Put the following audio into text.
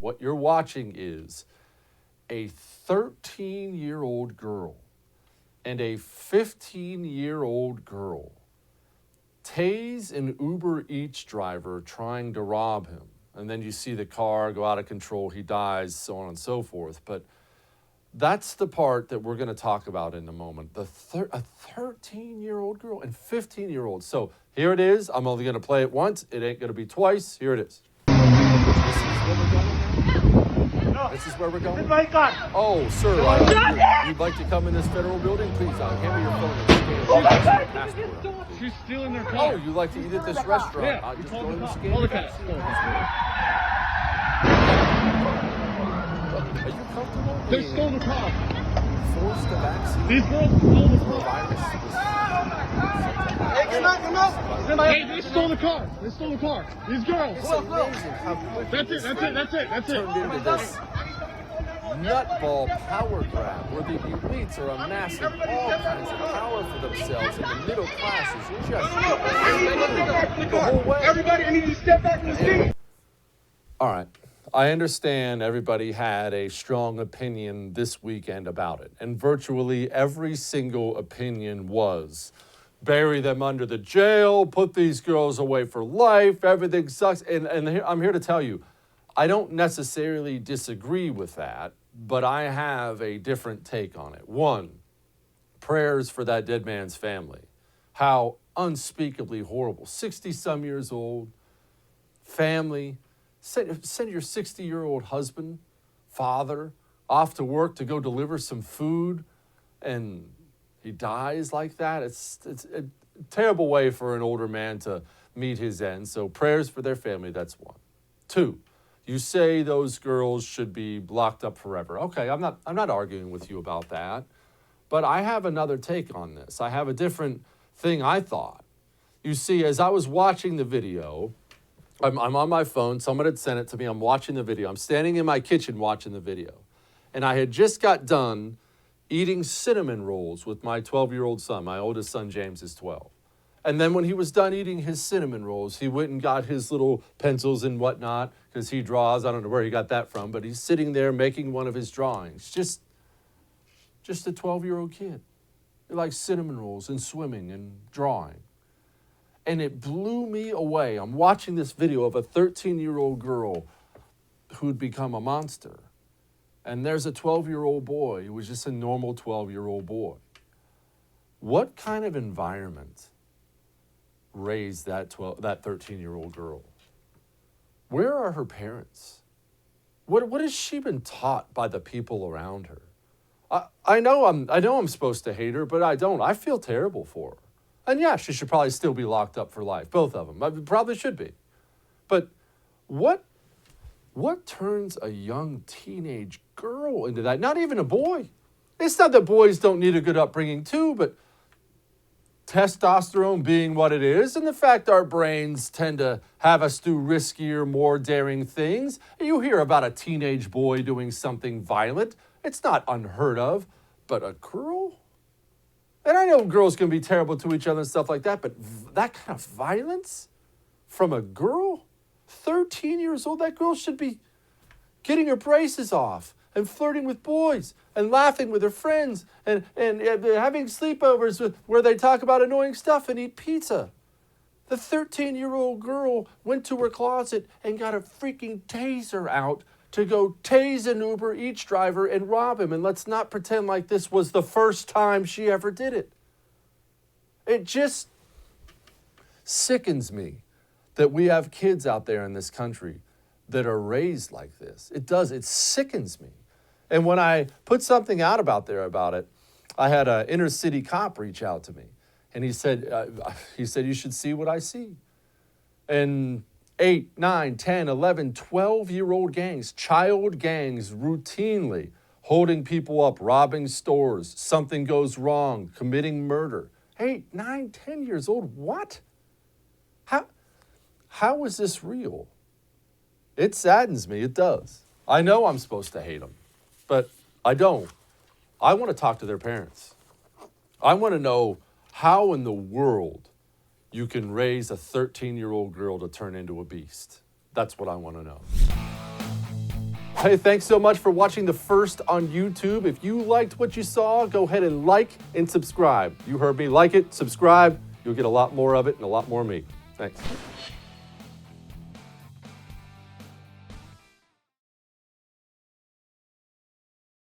What you're watching is a 13-year-old girl and a 15-year-old girl tase an UberEats driver trying to rob him. And then you see the car go out of control, he dies, so on and so forth. But that's the part that we're going to talk about in a moment. A 13-year-old girl and 15-year-old. So here it is. I'm only going to play it once. It ain't going to be twice. Here it is. This is where we're going. Oh, sir, you'd like to come in this federal building? Please, hand me your phone and scan passport. She's stealing their car. Oh, you'd like to eat at this restaurant? Yeah, Just go and scan Are you comfortable? They stole the car. Forced to vaccinate. These girls stole the car. Hey, come out. Hey, they stole the car. They stole the car. These girls. It's amazing how quickly That's it. turned into this nutball power grab where the elites are amassing all kinds of power for themselves and the middle classes are just the whole way. Everybody, I need you to step back from the seat. All right. I understand everybody had a strong opinion this weekend about it, and virtually every single opinion was bury them under the jail, put these girls away for life, everything sucks. And I'm here to tell you, I don't necessarily disagree with that, but I have a different take on it. One, prayers for that dead man's family. How unspeakably horrible. 60-some years old, family. Send your 60-year-old husband, father, off to work to go deliver some food, and he dies like that. It's a terrible way for an older man to meet his end. So prayers for their family, that's one. Two, you say those girls should be locked up forever. Okay, I'm not arguing with you about that. But I have another take on this. I have a different thing I thought. You see, as I was watching the video, I'm on my phone. Someone had sent it to me. I'm watching the video. I'm standing in my kitchen watching the video. And I had just got done eating cinnamon rolls with my 12-year-old son. My oldest son, James, is 12. And then when he was done eating his cinnamon rolls, he went and got his little pencils and whatnot because he draws. I don't know where he got that from, but he's sitting there making one of his drawings. Just a 12-year-old kid. He likes cinnamon rolls and swimming and drawing. And it blew me away. I'm watching this video of a 13-year-old girl who'd become a monster. And there's a 12-year-old boy who was just a normal 12-year-old boy. What kind of environment raised that 13-year-old girl? Where are her parents? What has she been taught by the people around her? I know I'm supposed to hate her, but I don't. I feel terrible for her. And yeah, she should probably still be locked up for life, both of them. I probably should be. But what turns a young teenage girl into that? Not even a boy. It's not that boys don't need a good upbringing too, but testosterone being what it is, and the fact our brains tend to have us do riskier, more daring things. You hear about a teenage boy doing something violent. It's not unheard of, but a girl? And I know girls can be terrible to each other and stuff like that, but that kind of violence from a girl? 13 years old, that girl should be getting her braces off and flirting with boys and laughing with her friends and having sleepovers where they talk about annoying stuff and eat pizza. The 13-year-old girl went to her closet and got a freaking taser out to go tase an UberEats driver and rob him. And let's not pretend like this was the first time she ever did it. It just sickens me that we have kids out there in this country that are raised like this. It does. It sickens me. And when I put something out about it, I had an inner city cop reach out to me. And he said, you should see what I see. And 8, 9, 10, 11, 12-year-old gangs, child gangs routinely holding people up, robbing stores, something goes wrong, committing murder. 8, 9, 10 years old, what? How is this real? It saddens me, it does. I know I'm supposed to hate them, but I don't. I want to talk to their parents. I want to know how in the world you can raise a 13-year-old girl to turn into a beast. That's what I want to know. Hey, thanks so much for watching the first on YouTube. If you liked what you saw, go ahead and like and subscribe. You heard me. Like it, subscribe. You'll get a lot more of it and a lot more of me. Thanks.